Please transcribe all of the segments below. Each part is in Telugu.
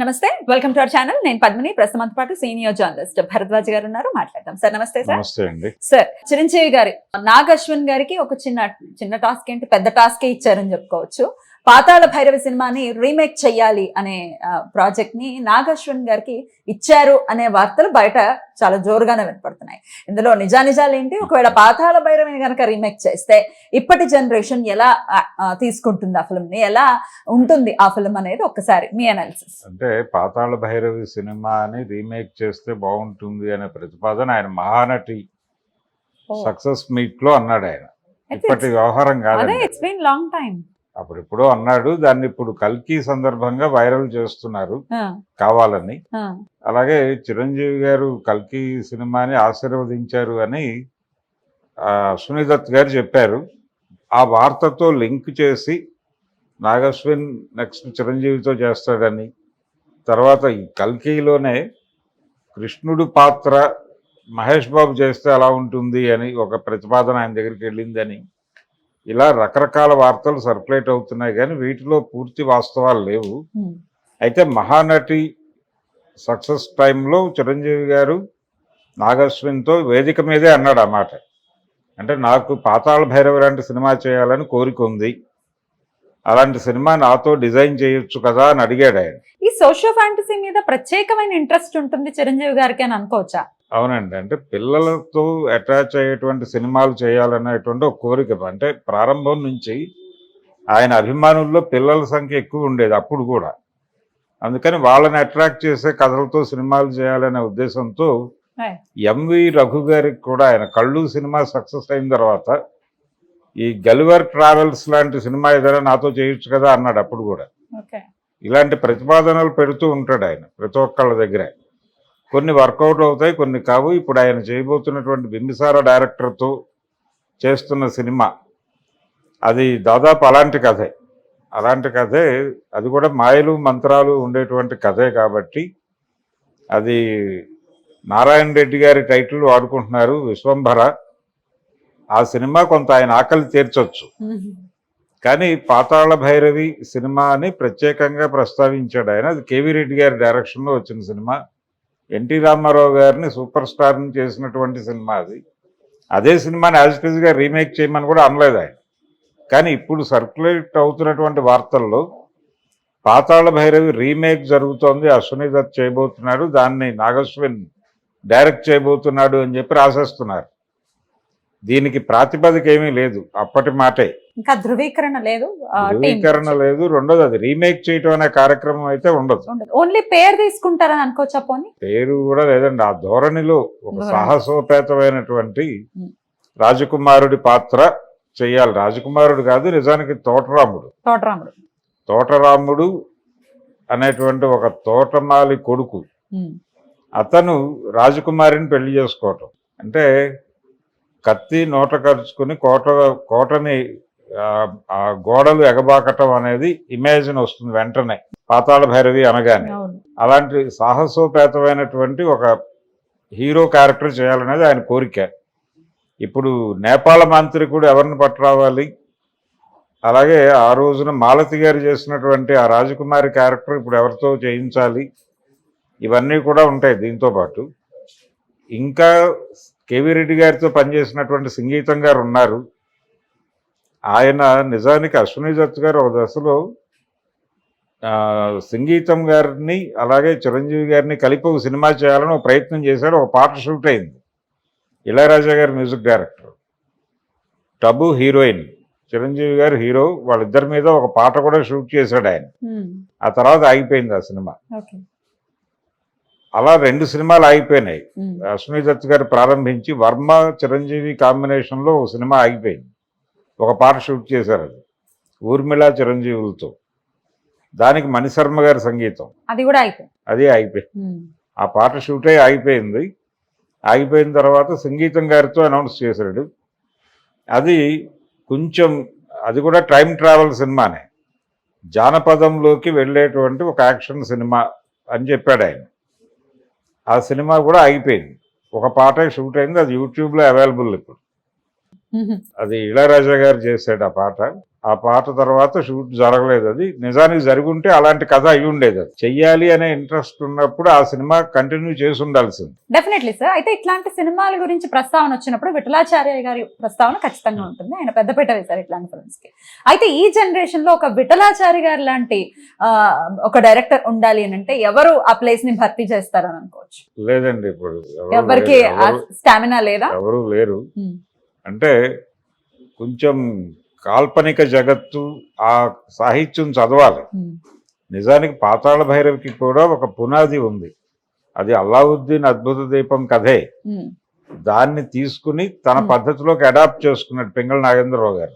నమస్తే, వెల్కమ్ టు అవర్ ఛానల్. నేను పద్మిని. ప్రస్తుతంతో పాటు సీనియర్ జర్నలిస్ట్ భరద్వాజ్ గారు ఉన్నారు, మాట్లాడదాం. సార్ నమస్తే. సార్ నమస్తే అండి. సార్, చిరంజీవి గారి నాగ్ అశ్విన్ గారికి ఒక చిన్న టాస్క్ ఏంటి, పెద్ద టాస్కే ఇచ్చారని చెప్పుకోవచ్చు. పాతాళ భైరవి సినిమాని రీమేక్ చెయ్యాలి అనే ప్రాజెక్ట్ ని నాగ్ అశ్విన్ గారికి ఇచ్చారు అనే వార్తలు బయట చాలా జోరుగానే వినపడుతున్నాయి. ఇందులో నిజానిజాలు ఏంటి, ఒకవేళ పాతాళ భైరవిని కనుక రీమేక్ చేస్తే ఇప్పటి జనరేషన్ ఎలా తీసుకుంటుంది ఆ ఫిల్మ్ ని, ఎలా ఉంటుంది ఆ ఫిల్మ్ అనేది ఒక్కసారి మీ అనాలిసిస్. అంటే పాతాళ భైరవి సినిమాని రీమేక్ చేస్తే బాగుంటుంది అనే ప్రతిపాదన ఆయన మహానటి సక్సెస్ మీట్ లో అన్నాడు. ఆయన ఇప్పటి వ్యవహారం కాదు, ఇట్స్ బీన్ లాంగ్ టైం. అప్పుడెప్పుడో అన్నాడు. దాన్ని ఇప్పుడు కల్కి సందర్భంగా వైరల్ చేస్తున్నారు కావాలని. అలాగే చిరంజీవి గారు కల్కి సినిమాని ఆశీర్వదించారు అని అశ్విని దత్ గారు చెప్పారు. ఆ వార్తతో లింక్ చేసి నాగశ్విన్ నెక్స్ట్ చిరంజీవితో చేస్తాడని, తర్వాత ఈ కల్కిలోనే కృష్ణుడు పాత్ర మహేష్ బాబు చేస్తే ఎలా ఉంటుంది అని ఒక ప్రతిపాదన ఆయన దగ్గరికి వెళ్ళిందని, ఇలా రకరకాల వార్తలు సర్క్యులేట్ అవుతున్నాయి. కానీ వీటిలో పూర్తి వాస్తవాలు లేవు. అయితే మహానటి సక్సెస్ టైంలో చిరంజీవి గారు నాగశ్విన్తో వేదిక మీదే అన్నాడు అన్నమాట. అంటే నాకు పాతాళ భైరవి లాంటి సినిమా చేయాలని కోరిక ఉంది, అలాంటి సినిమా నాతో డిజైన్ చేయొచ్చు కదా అని అడిగాడు ఆయన. ఈ సోషియో ఫ్యాంటసీ మీద ప్రత్యేకమైన ఇంట్రెస్ట్ ఉంటుంది చిరంజీవి గారికి అని అనుకోవచ్చా? అవునండి. అంటే పిల్లలతో అటాచ్ అయ్యేటువంటి సినిమాలు చేయాలనేటువంటి ఒక కోరిక. అంటే ప్రారంభం నుంచి ఆయన అభిమానుల్లో పిల్లల సంఖ్య ఎక్కువ ఉండేది అప్పుడు కూడా. అందుకని వాళ్ళని అట్రాక్ట్ చేసే కథలతో సినిమాలు చేయాలనే ఉద్దేశంతో ఎంవి రఘు గారికి కూడా ఆయన కళ్ళు సినిమా సక్సెస్ అయిన తర్వాత ఈ గలివర్ ట్రావెల్స్ లాంటి సినిమా ఏదైనా నాతో చేయొచ్చు కదా అన్నాడు అప్పుడు కూడా. ఇలాంటి ప్రతిపాదనలు పెడుతూ ఉంటాడు ఆయన ప్రతి ఒక్కళ్ళ దగ్గర. కొన్ని వర్కౌట్ అవుతాయి, కొన్ని కావు. ఇప్పుడు ఆయన చేయబోతున్నటువంటి బింబిసార డైరెక్టర్తో చేస్తున్న సినిమా అది దాదాపు అలాంటి కథే. అది కూడా మాయలు మంత్రాలు ఉండేటువంటి కథే కాబట్టి అది నారాయణ రెడ్డి గారి టైటిల్ వాడుకుంటున్నారు, విశ్వంభర. ఆ సినిమా కొంత ఆయన ఆకలి తీర్చొచ్చు. కానీ పాతాళ భైరవి సినిమా అని ప్రత్యేకంగా ప్రస్తావించాడు ఆయన. అది కేవీ రెడ్డి గారి డైరెక్షన్లో వచ్చిన సినిమా. ఎన్టీ రామారావు గారిని సూపర్ స్టార్ని చేసినటువంటి సినిమా అది. అదే సినిమాని యాజ్ ఇట్ ఈజ్గా రీమేక్ చేయమని కూడా అనలేదు ఆయన. కానీ ఇప్పుడు సర్క్యులేట్ అవుతున్నటువంటి వార్తల్లో పాతాళ భైరవి రీమేక్ జరుగుతోంది, అశ్విని దత్ చేయబోతున్నాడు, దాన్ని నాగశ్విన్ డైరెక్ట్ చేయబోతున్నాడు అని చెప్పి రాసేస్తున్నారు. దీనికి ప్రాతిపదిక ఏమీ లేదు, అప్పటి మాటే. ఇంకా ధృవీకరణ లేదు. రెండోది అది రీమేక్ చేయటం అనే కార్యక్రమం అయితే ఉండదు. ఓన్లీ పేరు తీసుకుంటారని అనుకోవచ్చా? పోనీ పేరు కూడా లేదండి. ఆ ధోరణిలో ఒక సాహసోపేతమైనటువంటి రాజకుమారుడి పాత్ర చెయ్యాలి. రాజకుమారుడు కాదు, నిజానికి తోటరాముడు అనేటువంటి ఒక తోటమాలి కొడుకు. అతను రాజకుమారిని పెళ్లి చేసుకోవటం అంటే కత్తి నోట కరుచుకుని కోటని ఆ గోడలు ఎగబాకటం అనేది ఇమేజిన్ వస్తుంది వెంటనే పాతాళ భైరవి అనగానే. అలాంటి సాహసోపేతమైనటువంటి ఒక హీరో క్యారెక్టర్ చేయాలనేది ఆయన కోరిక. ఇప్పుడు నేపాళ మాంత్రికుడు ఎవరిని పట్టురావాలి, అలాగే ఆ రోజున మాలతి గారు చేసినటువంటి ఆ రాజకుమారి క్యారెక్టర్ ఇప్పుడు ఎవరితో చేయించాలి, ఇవన్నీ కూడా ఉంటాయి. దీంతో పాటు ఇంకా కేవీ రెడ్డి గారితో పనిచేసినటువంటి సంగీతం గారు ఉన్నారు. ఆయన నిజానికి అశ్విని దత్ గారు ఒక దశలో సంగీతం గారిని అలాగే చిరంజీవి గారిని కలిపి ఒక సినిమా చేయాలని ఒక ప్రయత్నం చేశారు. ఒక పాట షూట్ అయింది. ఇళయరాజా గారు music director, Tabu heroine, Chiranjeevi గారు హీరో. వాళ్ళిద్దరి మీద ఒక పాట కూడా షూట్ చేశాడు ఆయన. ఆ తర్వాత ఆగిపోయింది ఆ సినిమా. అలా 2 సినిమాలు ఆగిపోయినాయి. అశ్విని దత్ గారు ప్రారంభించి వర్మ చిరంజీవి కాంబినేషన్లో ఒక సినిమా ఆగిపోయింది. ఒక పాట షూట్ చేశారు, అది ఊర్మిళ చిరంజీవులతో. దానికి మణిశర్మ గారి సంగీతం, అది ఆగిపోయింది. ఆ పాట షూట్ అయి ఆగిపోయింది. ఆగిపోయిన తర్వాత సంగీతం గారితో అనౌన్స్ చేశాడు. అది కొంచెం, అది కూడా టైం ట్రావెల్ సినిమానే, జానపదంలోకి వెళ్ళేటువంటి ఒక యాక్షన్ సినిమా అని చెప్పాడు ఆయన. ఆ సినిమా కూడా ఆగిపోయింది. ఒక పాట షూట్ అయింది, అది యూట్యూబ్లో అవైలబుల్ ఇప్పుడు. అది ఇళయరాజా గారు చేశాడు ఆ పాట తర్వాత షూట్ జరగలేదు. అది నిజానికి జరిగి ఉంటే అలాంటి కథ అయి ఉండేది. అది చెయ్యాలి అనే ఇంట్రెస్ట్ ఉన్నప్పుడు ఆ సినిమా కంటిన్యూ చేసి ఉండాల్సింది. Definitely sir. అయితే ఇట్లాంటి సినిమాల గురించి ప్రస్తావన వచ్చినప్పుడు విఠలాచార్య గారి ప్రస్తావన ఖచ్చితంగా ఉంటుంది. ఆయన పెద్దపీట వేశారు ఇట్లాంటి ఫిల్మ్స్ కి. అయితే ఈ జనరేషన్ లో ఒక విఠలాచార్య గారు లాంటి ఒక డైరెక్టర్ ఉండాలి అని అంటే ఎవరు ఆ ప్లేస్ ని భర్తీ చేస్తారని అనుకోవచ్చు? లేదండి, ఇప్పుడు ఎవరికి స్టామినా లేదా? ఎవరు లేరు. అంటే కొంచెం కాల్పనిక జగత్తు, ఆ సాహిత్యం చదవాలి. నిజానికి పాతాళ భైరవికి కూడా ఒక పునాది ఉంది. అది అల్లావుద్దీన్ అద్భుత దీపం కథే. దాన్ని తీసుకుని తన పద్ధతిలోకి అడాప్ట్ చేసుకున్నాడు పింగళ నాగేంద్రరావు గారు.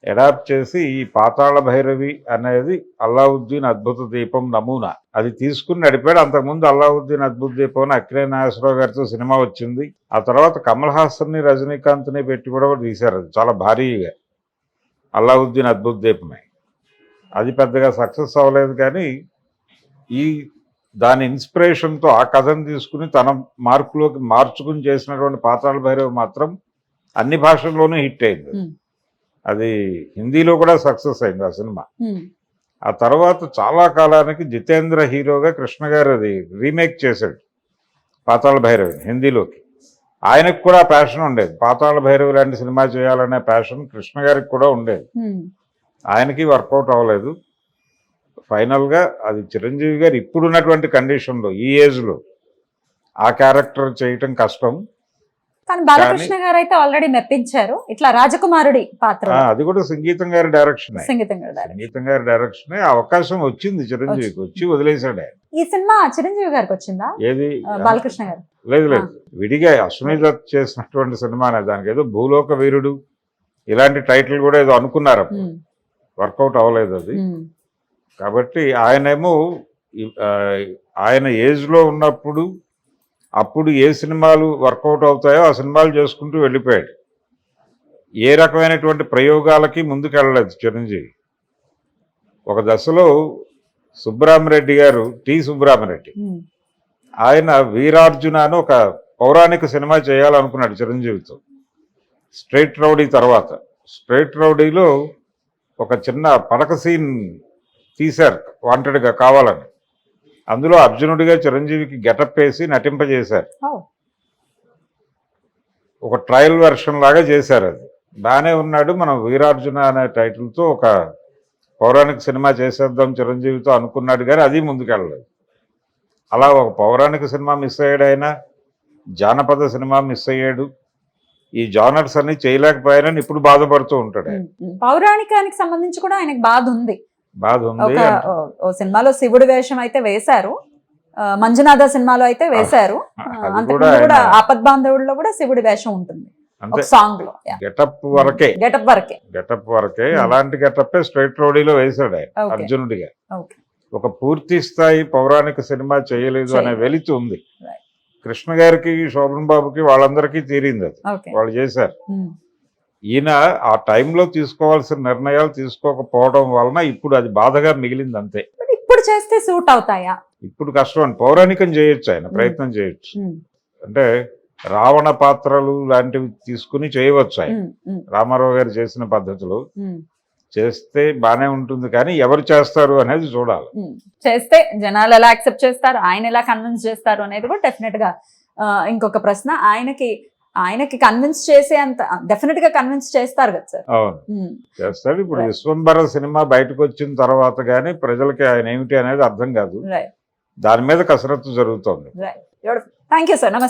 అడాప్ట్ చేసి ఈ పాతాళ భైరవి అనేది అల్లావుద్దీన్ అద్భుత దీపం నమూనా అది తీసుకుని నడిపాడు. అంతకుముందు అల్లావుద్దీన్ అద్భుత దీపం అని అక్కినేని నాగేశ్వరరావు గారితో సినిమా వచ్చింది. ఆ తర్వాత కమల్ హాసన్ని రజనీకాంత్ని పెట్టి కూడా తీశారు. అది చాలా భారీగా అల్లావుద్దీన్ అద్భుత దీపమే. అది పెద్దగా సక్సెస్ అవ్వలేదు. కానీ దాని ఇన్స్పిరేషన్తో ఆ కథను తీసుకుని తన మార్కులోకి మార్చుకుని చేసినటువంటి పాతాళ భైరవి మాత్రం అన్ని భాషల్లోనూ హిట్ అయింది. అది హిందీలో కూడా సక్సెస్ అయింది ఆ సినిమా. ఆ తర్వాత చాలా కాలానికి జితేంద్ర హీరోగా కృష్ణ గారు అది రీమేక్ చేశాడు పాతాళ భైరవి హిందీలోకి. ఆయనకు కూడా ప్యాషన్ ఉండేది, పాతాళ భైరవి లాంటి సినిమా చేయాలనే ప్యాషన్ కృష్ణ గారికి కూడా ఉండేది. ఆయనకి వర్కౌట్ అవ్వలేదు. ఫైనల్గా అది చిరంజీవి గారు ఇప్పుడున్నటువంటి కండిషన్లో ఈ ఏజ్లో ఆ క్యారెక్టర్ చేయటం కష్టం. కానీ బాలకృష్ణ గారు అయితే ఆల్రెడీ మెప్పించారు ఇట్లా రాజకుమారుడి పాత్ర. అది కూడా సంగీతం గారి డైరెక్షన్. సంగీతం గారి డైరెక్షన్ అవకాశం వచ్చింది చిరంజీవికి, వచ్చి వదిలేశాడు ఆయన. ఈ సినిమా చిరంజీవి గారికి వచ్చిందా? ఏది బాలకృష్ణ గారు? లేదు, విడిగా అశ్విని దత్ చేసినటువంటి సినిమానే. దానికి ఏదో భూలోక వీరుడు ఇలాంటి టైటిల్ కూడా ఏదో అనుకున్నారు, వర్కౌట్ అవ్వలేదు అది. కాబట్టి ఆయనేమో ఆయన ఏజ్లో ఉన్నప్పుడు అప్పుడు ఏ సినిమాలు వర్కౌట్ అవుతాయో ఆ సినిమాలు చేసుకుంటూ వెళ్ళిపోయాడు. ఏ రకమైనటువంటి ప్రయోగాలకి ముందుకెళ్ళలేదు చిరంజీవి. ఒక దశలో సుబ్బరామిరెడ్డి గారు, టి సుబ్బరామిరెడ్డి, ఆయన వీరార్జున అని ఒక పౌరాణిక సినిమా చేయాలనుకున్నాడు చిరంజీవితో. స్ట్రైట్ రౌడీ తర్వాత స్ట్రైట్ రౌడీలో ఒక చిన్న పడక సీన్ తీశారు వాంటెడ్గా కావాలని. అందులో అర్జునుడిగా చిరంజీవికి గెటప్ వేసి నటింపజేశారు. ఒక ట్రయల్ వెర్షన్ లాగా చేశారు. అది బాగానే ఉన్నాడు. మనం వీరార్జున అనే టైటిల్తో ఒక పౌరాణిక సినిమా చేసేద్దాం చిరంజీవితో అనుకున్నాడు, కానీ అది ముందుకెళ్ళలేదు. అలా ఒక పౌరాణిక సినిమా మిస్ అయ్యాడు ఆయన, జానపద సినిమా మిస్ అయ్యాడు. ఈ జానర్స్ అన్ని చేయలేకపోయానని ఇప్పుడు బాధపడుతూ ఉంటాడు. పౌరాణికానికి సంబంధించి కూడా ఆయనకు బాధ ఉంది. ఓ సినిమాలో శివుడి వేషం అయితే వేశారు, మంజునాథ సినిమాలో అయితే వేశారు, కూడా ఆపద్ బాంధవుడిలో కూడా శివుడి వేషం ఉంటుంది సాంగ్ లో. గెటప్ వరకే అలాంటి గెటప్ స్ట్రైట్ రౌడీలో వేశాడు ఆయన అర్జునుడిగా. ఒక పూర్తి స్థాయి పౌరాణిక సినిమా చేయలేదు అనే వెలితి ఉంది. కృష్ణ గారికి, శోభన్ బాబుకి, వాళ్ళందరికీ తీరింది అది, వాళ్ళు చేశారు. ఈయన ఆ టైంలో తీసుకోవాల్సిన నిర్ణయాలు తీసుకోకపోవడం వలన ఇప్పుడు అది బాధగా మిగిలింది అంతే. ఇప్పుడు చేస్తే సూట్ అవుతాయా? ఇప్పుడు కష్టం అండి. పౌరాణికం చేయొచ్చు, ఆయన ప్రయత్నం చేయొచ్చు. అంటే రావణ పాత్రలు లాంటివి తీసుకుని చేయవచ్చు ఆయన. రామారావు గారు చేసిన పద్ధతిలో చేస్తే బానే ఉంటుంది, కానీ ఎవరు చేస్తారు అనేది చూడాలి. చేస్తే జనాలు ఎలా యాక్సెప్ట్ చేస్తారు, ఆయన ఎలా కన్విన్స్ చేస్తారు అనేది కూడా డెఫినెట్ గా ఇంకొక ప్రశ్న. ఆయనకి కన్విన్స్ చేసే అంత డెఫినెట్ గా కన్విన్స్ చేస్తారు కదా సార్? అవును, చేస్తారు. ఇప్పుడు విశ్వంబర సినిమా బయటకు వచ్చిన తర్వాత గానీ ప్రజలకి ఆయన ఏమిటి అనేది అర్థం కాదు. దాని మీద కసరత్తు జరుగుతుంది. Thank you sir. నమస్తే.